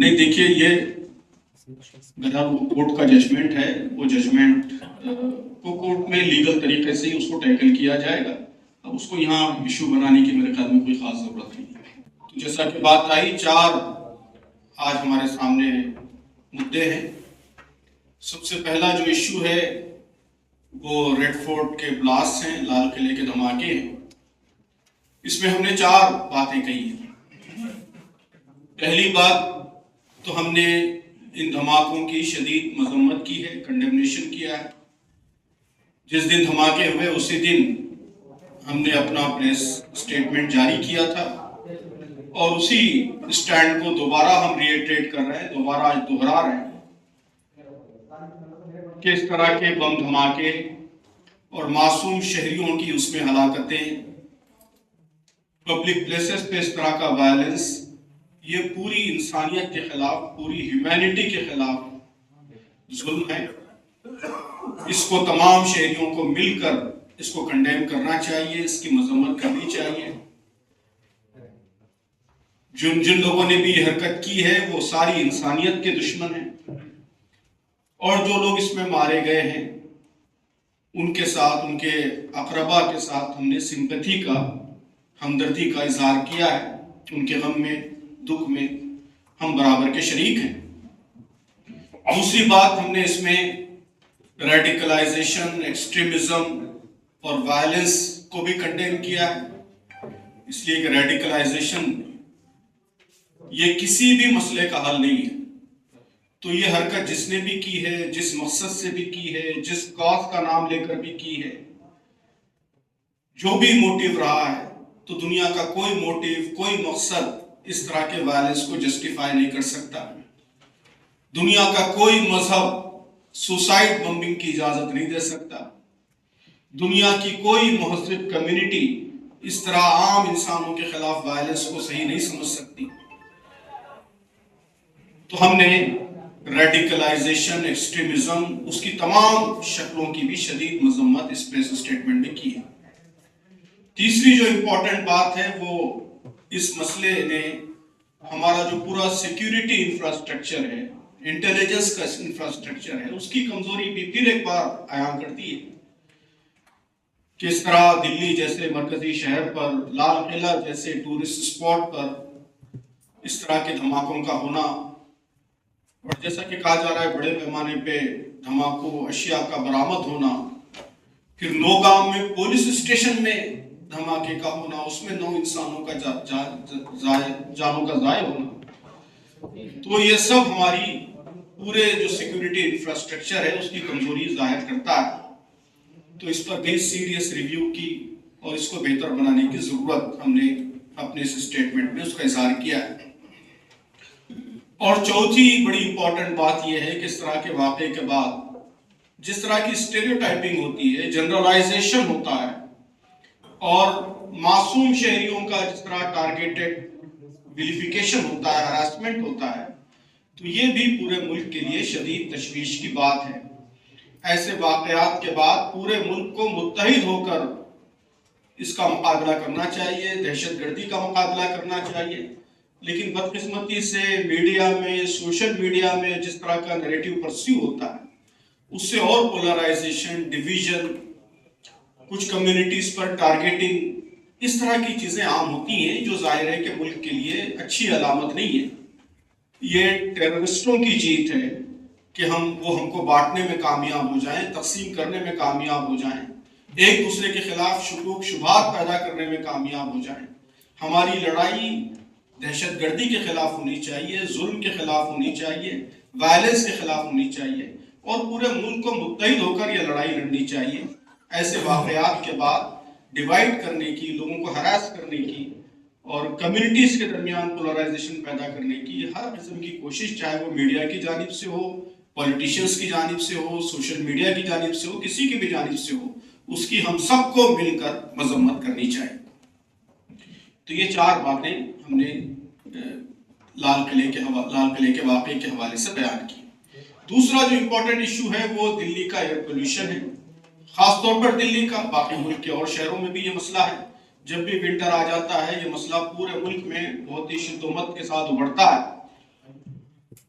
نہیں دیکھیے یہ میرا کورٹ کا ججمنٹ ہے، وہ ججمنٹ کو کورٹ میں لیگل طریقے سے ہی اس کو ٹیکل کیا جائے گا. اب اس کو یہاں ایشو بنانے کی میرے خیال میں کوئی خاص ضرورت نہیں ہے. تو جیسا کہ بات آئی، 4 آج ہمارے سامنے مدعے ہیں. سب سے پہلا جو ایشو ہے وہ ریڈ فورٹ کے بلاسٹ ہیں، لال قلعے کے دھماکے ہیں. اس میں ہم نے 4 باتیں کہی ہیں. پہلی بات تو ہم نے ان دھماکوں کی شدید مذمت کی ہے، کنڈیمنیشن کیا ہے. جس دن دھماکے ہوئے اسی دن ہم نے اپنا پریس سٹیٹمنٹ جاری کیا تھا، اور اسی سٹینڈ کو دوبارہ ہم ری ایٹریٹ کر رہے ہیں، دوبارہ آج دوہرا رہے ہیں کہ اس طرح کے بم دھماکے اور معصوم شہریوں کی اس میں ہلاکتیں، پبلک پلیسز پہ اس طرح کا وائلنس، یہ پوری انسانیت کے خلاف، پوری ہیومینٹی کے خلاف ظلم ہے. اس کو تمام شہریوں کو مل کر اس کو کنڈیم کرنا چاہیے، اس کی مذمت کرنی چاہیے. جن لوگوں نے بھی یہ حرکت کی ہے وہ ساری انسانیت کے دشمن ہیں، اور جو لوگ اس میں مارے گئے ہیں ان کے ساتھ، ان کے اقربا کے ساتھ ہم نے سمپتھی کا، ہمدردی کا اظہار کیا ہے. ان کے غم میں، دکھ میں ہم برابر کے شریک ہیں. دوسری بات، ہم نے اس میں ریڈیکلائزیشن، ایکسٹریمزم اور وائلنس کو بھی کنڈیم کیا ہے، اس لیے کہ ریڈیکلائزیشن یہ کسی بھی مسئلے کا حل نہیں ہے. تو یہ حرکت جس نے بھی کی ہے، جس مقصد سے بھی کی ہے، جس کاز کا نام لے کر بھی کی ہے، جو بھی موٹیو رہا ہے، تو دنیا کا کوئی موٹیو، کوئی مقصد اس طرح کے وائلنس کو جسٹیفائی نہیں کر سکتا. دنیا کا کوئی مذہب سوسائڈ بمبنگ کی اجازت نہیں دے سکتا. دنیا کی کوئی مہذب کمیونٹی اس طرح عام انسانوں کے خلاف وائلنس کو صحیح نہیں سمجھ سکتی. تو ہم نے ریڈیکلائزیشن، ایکسٹریمزم، اس کی تمام شکلوں کی بھی شدید مذمت اس پریس سٹیٹمنٹ میں کی ہے. تیسری جو امپورٹنٹ بات ہے وہ اس مسئلے نے ہمارا جو پورا سیکیورٹی انفراسٹرکچر ہے، انٹیلیجنس کا انفراسٹرکچر ہے، اس کی کمزوری بھی پھر ایک بار عیاں کرتی ہے. کس طرح دلی جیسے مرکزی شہر پر، لال قلعہ جیسے ٹورسٹ اسپاٹ پر اس طرح کے دھماکوں کا ہونا، اور جیسا کہ کہا جا رہا ہے بڑے پیمانے پہ دھماکوں، اشیاء کا برآمد ہونا، پھر نوگام میں پولیس اسٹیشن میں دھماکے کا ہونا، اس میں 9 انسانوں کا جانوں کا ضائع ہونا. تو یہ سب ہماری پورے جو سیکیورٹی انفراسٹرکچر ہے اس کی کمزوری ظاہر کرتا ہے. تو اس پر بھی سیریس ریویو کی اور اس کو بہتر بنانے کی ضرورت ہم نے اپنے اس سٹیٹمنٹ میں اس کا اظہار کیا ہے. اور چوتھی بڑی امپورٹنٹ بات یہ ہے کہ اس طرح کے واقعے کے بعد جس طرح کی اسٹیریوٹائپنگ ہوتی ہے، جنرلائزیشن ہوتا ہے، اور معصوم شہریوں کا جس طرح ٹارگیٹڈ ویلیفیکیشن ہوتا ہے، ہراسمنٹ ہوتا ہے، تو یہ بھی پورے ملک کے لیے شدید تشویش کی بات ہے. ایسے واقعات کے بعد پورے ملک کو متحد ہو کر اس کا مقابلہ کرنا چاہیے، دہشت گردی کا مقابلہ کرنا چاہیے. لیکن بدقسمتی سے میڈیا میں، سوشل میڈیا میں جس طرح کا نیریٹو پرسیو ہوتا ہے، اس سے اور پولرائزیشن، ڈویژن، کچھ کمیونٹیز پر ٹارگیٹنگ، اس طرح کی چیزیں عام ہوتی ہیں، جو ظاہر ہے کہ ملک کے لیے اچھی علامت نہیں ہے. یہ ٹیررسٹوں کی جیت ہے کہ ہم کو بانٹنے میں کامیاب ہو جائیں، تقسیم کرنے میں کامیاب ہو جائیں، ایک دوسرے کے خلاف شکوک شبہات پیدا کرنے میں کامیاب ہو جائیں. ہماری لڑائی دہشت گردی کے خلاف ہونی چاہیے، ظلم کے خلاف ہونی چاہیے، وائلنس کے خلاف ہونی چاہیے، اور پورے ملک کو متحد ہو کر یہ لڑائی لڑنی چاہیے. ایسے واقعات کے بعد ڈیوائیڈ کرنے کی، لوگوں کو ہراس کرنے کی اور کمیونٹیز کے درمیان پولرائزیشن پیدا کرنے کی ہر قسم کی کوشش، چاہے وہ میڈیا کی جانب سے ہو، پولیٹیشنز کی جانب سے ہو، سوشل میڈیا کی جانب سے ہو، کسی کی بھی جانب سے ہو، اس کی ہم سب کو مل کر مذمت کرنی چاہیے. تو یہ 4 باتیں ہم نے لال قلعے کے واقعے کے حوالے سے بیان کی. دوسرا جو امپورٹنٹ ایشو ہے وہ دلی کا ایئر پولیوشن ہے، خاص طور پر دلی کا. باقی ملک کے اور شہروں میں بھی یہ مسئلہ ہے. جب بھی ونٹر آ جاتا ہے یہ مسئلہ پورے ملک میں بہت ہی شدت کے ساتھ ابھرتا ہے.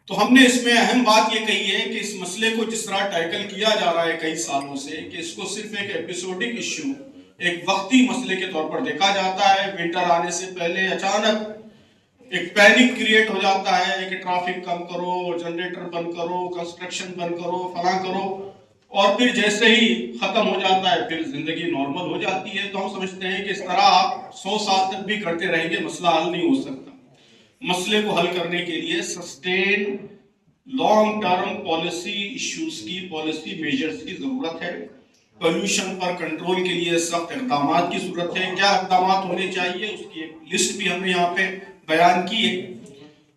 تو ہم نے اس میں اہم بات یہ کہی ہے کہ اس مسئلے کو جس طرح ٹیکل کیا جا رہا ہے کئی سالوں سے، کہ اس کو صرف ایک ایپیسوڈک ایشو، ایک وقتی مسئلے کے طور پر دیکھا جاتا ہے. ونٹر آنے سے پہلے اچانک ایک پینک کریٹ ہو جاتا ہے کہ ٹریفک کم کرو، جنریٹر بند کرو، کنسٹرکشن بند کرو، فلاں کرو، اور پھر جیسے ہی ختم ہو جاتا ہے پھر زندگی نارمل ہو جاتی ہے. تو ہم سمجھتے ہیں کہ اس طرح آپ 100 سال تک بھی کرتے رہیں گے مسئلہ حل نہیں ہو سکتا. مسئلے کو حل کرنے کے لیے sustain long term policy issues کی، پالیسی میجرز کی ضرورت ہے. پولوشن پر کنٹرول کے لیے سخت اقدامات کی ضرورت ہے. کیا اقدامات ہونے چاہیے اس کی ایک لسٹ بھی ہم نے یہاں پہ بیان کی ہے.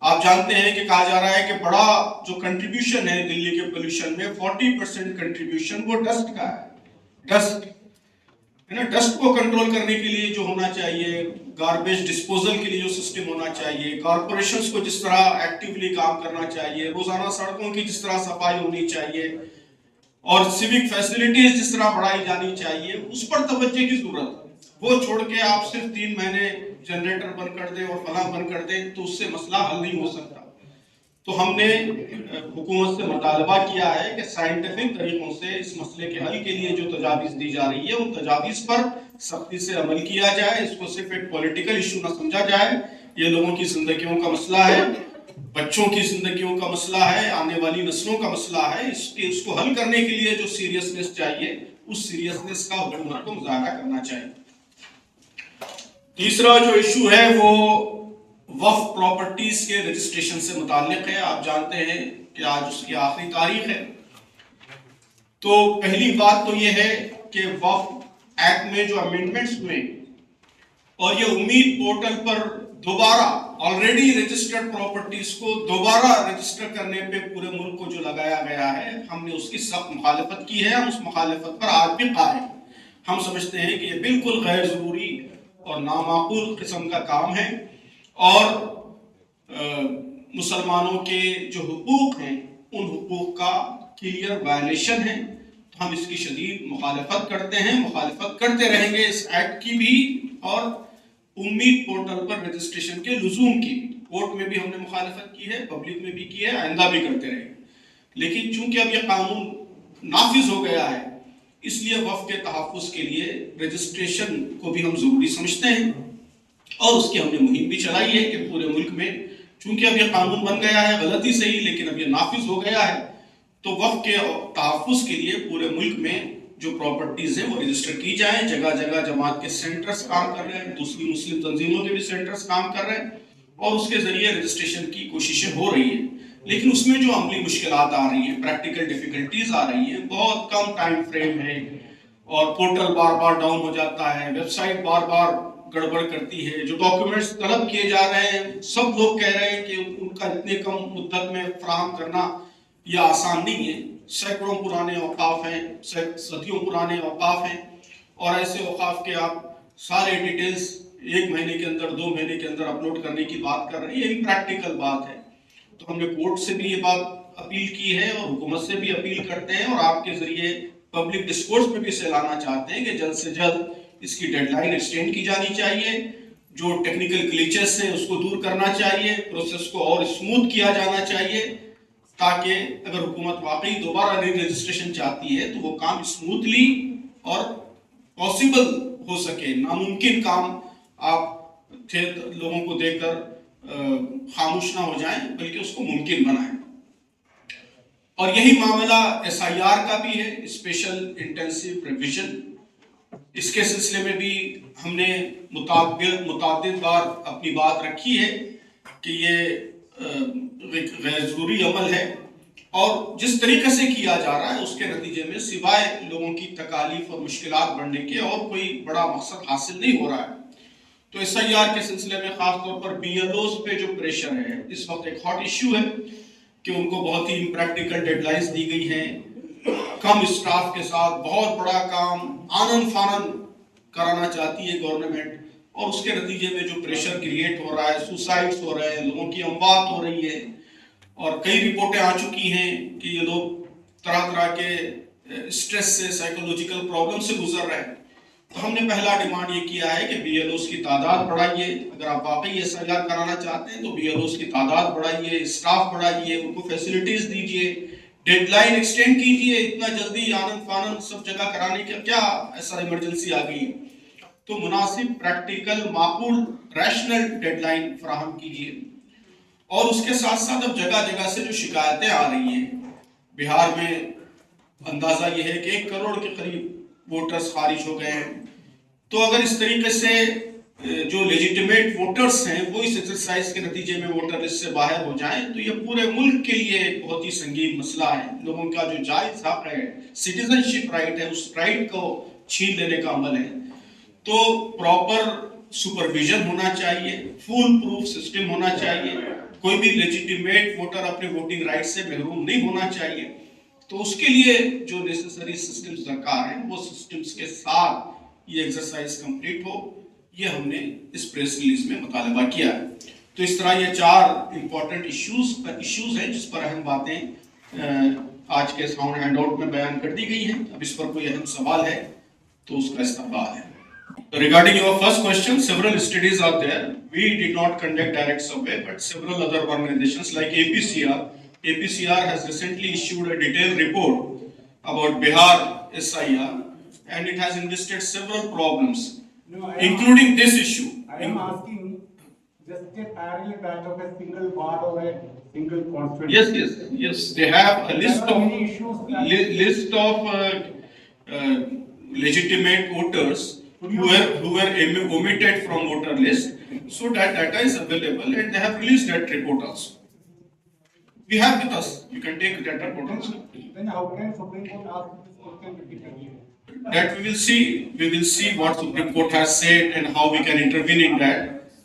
آپ جانتے ہیں کہ کہا جا رہا ہے کہ بڑا جو کنٹریبیوشن ہے دلی کے پولوشن میں 40% کنٹریبیوشن وہ ڈسٹ کا ہے. ڈسٹ ہے نا، ڈسٹ کو کنٹرول کرنے کے لیے جو ہونا چاہیے، گاربیج ڈسپوزل کے لیے جو سسٹم ہونا چاہیے، کارپوریشنز کو جس طرح ایکٹیولی کام کرنا چاہیے، روزانہ سڑکوں کی جس طرح صفائی ہونی چاہیے، اور سیوک فیسلٹیز جس طرح بڑھائی جانی چاہیے، اس پر توجہ کی ضرورت ہے. وہ چھوڑ کے آپ صرف 3 مہینے جنریٹر بند کر دیں اور فلاں بند کر دیں تو اس سے مسئلہ حل نہیں ہو سکتا. تو ہم نے حکومت سے مطالبہ کیا ہے کہ سائنٹیفک طریقوں سے اس مسئلے کے حل کے لیے جو تجاویز دی جا رہی ہے ان تجاویز پر سختی سے عمل کیا جائے. اس کو صرف ایک پولیٹیکل ایشو نہ سمجھا جائے. یہ لوگوں کی زندگیوں کا مسئلہ ہے، بچوں کی زندگیوں کا مسئلہ ہے، آنے والی نسلوں کا مسئلہ ہے. اس کو حل کرنے کے لیے جو سیریسنس چاہیے اس سیریسنس کا حکومت کو مظاہرہ کرنا چاہیے. تیسرا جو ایشو ہے وہ وقف پراپرٹیز کے رجسٹریشن سے متعلق ہے. آپ جانتے ہیں کہ آج اس کی آخری تاریخ ہے. تو پہلی بات تو یہ ہے کہ وقف ایکٹ میں جو امینڈمنٹس ہوئے اور یہ امید پورٹل پر دوبارہ آلریڈی رجسٹرڈ پراپرٹیز کو دوبارہ رجسٹر کرنے پہ پورے ملک کو جو لگایا گیا ہے، ہم نے اس کی سخت مخالفت کی ہے. ہم اس مخالفت پر آج بھی قائم. ہم سمجھتے ہیں کہ یہ بالکل غیر ضروری اور نامعقول قسم کا کام ہے اور مسلمانوں کے جو حقوق ہیں ان حقوق کا کلیئر وائلیشن ہے. تو ہم اس کی شدید مخالفت کرتے ہیں، مخالفت کرتے رہیں گے اس ایکٹ کی بھی اور امید پورٹل پر رجسٹریشن کے لزوم کی. کورٹ میں بھی ہم نے مخالفت کی ہے، پبلک میں بھی کی ہے، آئندہ بھی کرتے رہیں گے. لیکن چونکہ اب یہ قانون نافذ ہو گیا ہے اس لیے وقف کے تحفظ کے لیے رجسٹریشن کو بھی ہم ضروری سمجھتے ہیں اور اس کی ہم نے مہم بھی چلائی ہے کہ پورے ملک میں، چونکہ اب یہ قانون بن گیا ہے، غلطی صحیح لیکن اب یہ نافذ ہو گیا ہے، تو وقف کے تحفظ کے لیے پورے ملک میں جو پراپرٹیز ہیں وہ رجسٹر کی جائیں. جگہ جگہ جماعت کے سینٹرز کام کر رہے ہیں، دوسری مسلم تنظیموں کے بھی سینٹرز کام کر رہے ہیں اور اس کے ذریعے رجسٹریشن کی کوششیں ہو رہی ہیں. لیکن اس میں جو عملی مشکلات آ رہی ہیں، پریکٹیکل ڈیفیکلٹیز آ رہی ہیں، بہت کم ٹائم فریم ہے اور پورٹل بار بار ڈاؤن ہو جاتا ہے، ویب سائٹ بار بار گڑبڑ کرتی ہے. جو ڈاکیومنٹس طلب کیے جا رہے ہیں سب لوگ کہہ رہے ہیں کہ ان کا اتنے کم مدت میں فراہم کرنا یہ آسان نہیں ہے. سینکڑوں پرانے اوقاف ہیں، صدیوں پرانے اوقاف ہیں اور ایسے اوقاف کے آپ سارے ڈیٹیلز 1 مہینے کے اندر 2 مہینے کے اندر اپلوڈ کرنے کی بات کر رہے ہیں. یہ امپریکٹیکل بات ہے. تو ہم نے کورٹ سے بھی یہ بات اپیل کی ہے اور حکومت سے بھی اپیل کرتے ہیں اور آپ کے ذریعے پبلک ڈسکورس میں بھی اسے لانا چاہتے ہیں کہ جلد سے جلد اس کی ڈیڈ لائن ایکسٹینڈ کی جانی چاہیے. جو ٹیکنیکل گلیچز ہیں اس کو دور کرنا چاہیے، پروسیس کو اور اسموتھ کیا جانا چاہیے تاکہ اگر حکومت واقعی دوبارہ ری رجسٹریشن چاہتی ہے تو وہ کام اسموتھلی اور پاسبل ہو سکے. ناممکن کام آپ لوگوں کو دیکھ کر خاموش نہ ہو جائیں بلکہ اس کو ممکن بنائیں. اور یہی معاملہ SIR کا بھی ہے، اسپیشل انٹینسیو ریویژن. اس کے سلسلے میں بھی ہم نے متعدد بار اپنی بات رکھی ہے کہ یہ غیر ضروری عمل ہے اور جس طریقے سے کیا جا رہا ہے اس کے نتیجے میں سوائے لوگوں کی تکالیف اور مشکلات بڑھنے کے اور کوئی بڑا مقصد حاصل نہیں ہو رہا ہے. تو SIR کے سلسلے میں خاص طور پر BLOs پہ جو پریشر ہے اس وقت ایک ہاٹ ایشو ہے کہ ان کو بہت ہی امپریکٹیکل ڈیڈ لائنز دی گئی ہیں، کم اسٹاف کے ساتھ بہت بڑا کام آنن فانن کرانا چاہتی ہے گورنمنٹ اور اس کے نتیجے میں جو پریشر کریٹ ہو رہا ہے، سوسائڈز ہو رہے ہیں، لوگوں کی اموات ہو رہی ہے اور کئی رپورٹیں آ چکی ہیں کہ یہ لوگ طرح طرح کے اسٹریس سے، سائیکولوجیکل پرابلم سے گزر رہے ہیں. تو ہم نے پہلا ڈیمانڈ یہ کیا ہے کہ بی ایل اوز کی تعداد بڑھائیے. اگر آپ واقعی ایس آئی آر کرانا چاہتے ہیں تو بی ایل اوز کی تعداد بڑھائیے, اسٹاف بڑھائیے, ان کو فیسلٹیز دیجیے, ڈیڈ لائن ایکسٹینڈ کیجیے. اتنا جلدی آنند فانند سب جگہ کرانے کا کیا ایسا ایمرجنسی آ گئی ہے؟ تو مناسب, پریکٹیکل, معقول, ریشنل ڈیڈ لائن فراہم کیجیے. اور اس کے ساتھ ساتھ اب جگہ جگہ سے جو شکایتیں آ رہی ہیں, بہار میں اندازہ یہ ہے کہ 1 کروڑ کے قریب ووٹرز خارج ہو گئے ہیں. تو اگر اس طریقے سے جو لیجیٹیمیٹ ووٹرز ہیں وہ اس ایکسرسائز کے نتیجے میں ووٹر لسٹ سے باہر ہو جائیں تو یہ پورے ملک کے لیے ایک بہت ہی سنگین مسئلہ ہے. لوگوں کا جو جائز حق ہے, سٹیزن شپ رائٹ ہے, اس رائٹ کو چھین لینے کا عمل ہے. تو پراپر سپرویژن ہونا چاہیے, فول پروف سسٹم ہونا چاہیے, کوئی بھی لیجیٹیمیٹ ووٹر اپنے ووٹنگ رائٹ سے محروم نہیں ہونا چاہیے. تو اس کے لیے جو نیسیسری سسٹمز درکار ہیں وہ سسٹمز کے ساتھ یہ ایکسرسائز کمپلیٹ ہو, یہ ہم نے اس پریس ریلیز میں مطالبہ کیا ہے. تو اس طرح یہ 4 امپورٹنٹ ایشوز ہیں جس پر اہم باتیں آج کے ساؤنڈ ہینڈ آؤٹ میں بیان کر دی گئی ہیں. اب اس پر کوئی اہم سوال ہے تو اس کا استقبال ہے. Regarding your first question, several studies are there. We did not conduct direct survey, but several other organizations like APCR has recently issued a detailed report about Bihar SIR, and it has enlisted several problems, including this issue. I am asking just a parallel that of a single ward or a single constituency. Yes. They have a list of legitimate voters who were omitted from voter list. So that data is available and they have released that report also. We have with us. You can take that report also. Then how can Supreme Court ask this question repeatedly? That we will see. We will see what Supreme Court has said and how we can intervene in that.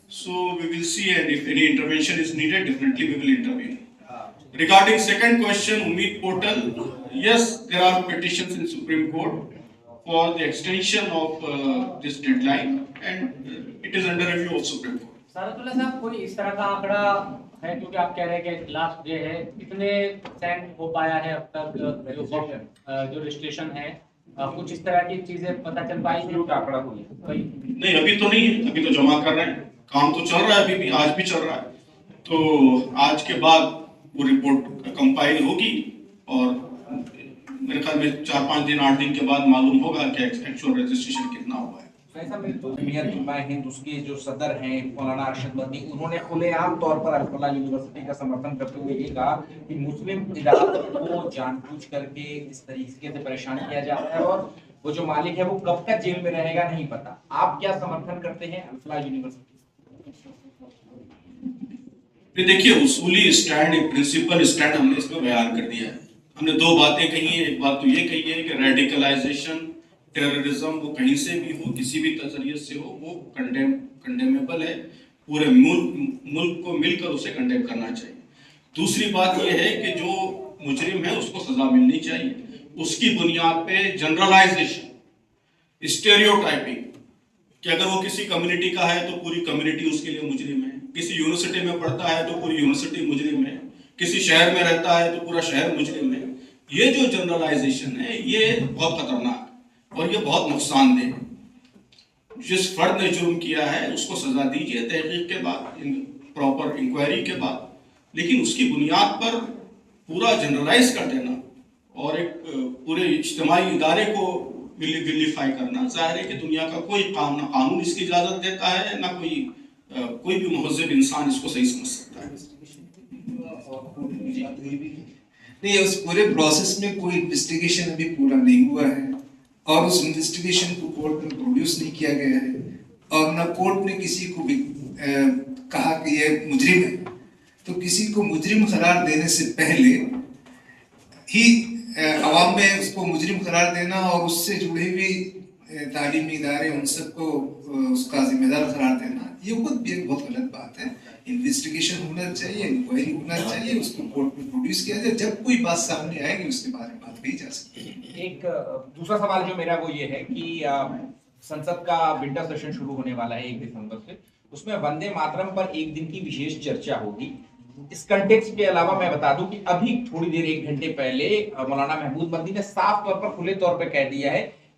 So we will see, and if any intervention is needed, definitely we will intervene. Regarding second question, Umeed portal, yes, there are petitions in Supreme Court for the extension of this deadline, and it is under review of Supreme Court. سرۃ اللہ صاحب, کوئی اس طرح کا آنکڑا ہے کیونکہ آپ کہہ رہے ہیں کہ لاسٹ ڈے ہے, کتنے سینڈ ہو پایا ہے اب تک جو رجسٹریشن ہے, کچھ اس طرح کی چیزیں پتہ چل پائی ہیں؟ آنکڑا ہوئی نہیں, ابھی تو نہیں ہے, ابھی تو جمع کر رہے ہیں, کام تو چل رہا ہے, ابھی بھی آج بھی چل رہا ہے. تو آج کے بعد وہ رپورٹ کمپائل ہوگی اور میرے خیال میں 4-5 دن 8 دن کے بعد معلوم ہوگا کہ ایکچوئل رجسٹریشن کتنا ہوا ہے. جمعیت علماء ہند اس کے جو صدر ہیں مولانا ارشد مدنی, انہوں نے کھلے عام طور پر الفلاح یونیورسٹی کا سمرتھن کرتے ہوئے یہ کہا کہ مسلم اداروں کو جان بوجھ کر کے اس طریقے سے پریشان کیا جاتا ہے اور وہ جو مالک ہے وہ کب تک جیل میں رہے گا نہیں پتا. آپ کیا سمرتھن کرتے ہیں الفلاح یونیورسٹی؟ دیکھیے, اصولی اسٹینڈ, ایک پرنسپل اسٹینڈ ہم نے اس میں بیان کر دیا ہے. ہم نے 2 باتیں کہی ہیں. ایک بات تو یہ کہی ہے کہ ریڈیکلائزیشن, ٹیررزم, وہ کہیں سے بھی ہو, کسی بھی ذریعے سے ہو, وہ کنڈیمیبل ہے. پورے ملک کو مل کر اسے کنڈیم کرنا چاہیے. دوسری بات یہ ہے کہ جو مجرم ہے اس کو سزا ملنی چاہیے. اس کی بنیاد پہ جنرلائزیشن, اسٹیریوٹائپنگ, کہ اگر وہ کسی کمیونٹی کا ہے تو پوری کمیونٹی اس کے لیے مجرم ہے, کسی یونیورسٹی میں پڑھتا ہے تو پوری یونیورسٹی مجرم ہے, کسی شہر میں رہتا ہے تو پورا شہر مجرم ہے. یہ جو جنرلائزیشن ہے یہ بہت خطرناک اور یہ بہت نقصان دہ. جس فرد نے جرم کیا ہے اس کو سزا دیجیے تحقیق کے بعد, پراپر انکوائری کے بعد, لیکن اس کی بنیاد پر پورا جنرلائز کر دینا اور ایک پورے اجتماعی ادارے کو ولیفائی کرنا, ظاہر ہے کہ دنیا کا کوئی قانون اس کی اجازت دیتا ہے, نہ کوئی بھی مہذب انسان اس کو صحیح سمجھ سکتا ہے. نہیں, اس پورے پروسیس میں کوئی انویسٹیگیشن ابھی پورا نہیں ہوا ہے اور اس انویسٹیگیشن کو کورٹ میں پروڈیوس نہیں کیا گیا ہے اور نہ کورٹ نے کسی کو بھی کہا کہ یہ مجرم ہے. تو کسی کو مجرم قرار دینے سے پہلے ہی عوام میں اس کو مجرم قرار دینا اور اس سے جڑے ہوئے تعلیمی ادارے ان سب کو اس کا ذمہ دار قرار دینا, یہ خود بھی ایک بہت غلط بات ہے. انویسٹیگیشن ہونا چاہیے, انکوائری ہونا چاہیے, اس کو کورٹ میں پروڈیوس کیا جائے. جب کوئی بات سامنے آئے گی اس کے بارے میں بات کہی جا سکتی ہے. ایک دوسرا سوال جو میرا وہ یہ ہے کہ سنسد کا ونٹر سیشن شروع ہونے والا ہے 1 دسمبر سے, اس میں وندے ماترم پر 1 دن کی وشیش چرچا ہوگی. اس کنٹیکسٹ کے علاوہ میں بتا دوں کہ ابھی تھوڑی دیر 1 گھنٹے پہلے مولانا محمود مدنی نے صاف طور پر کھلے طور پہ کہہ دیا ہے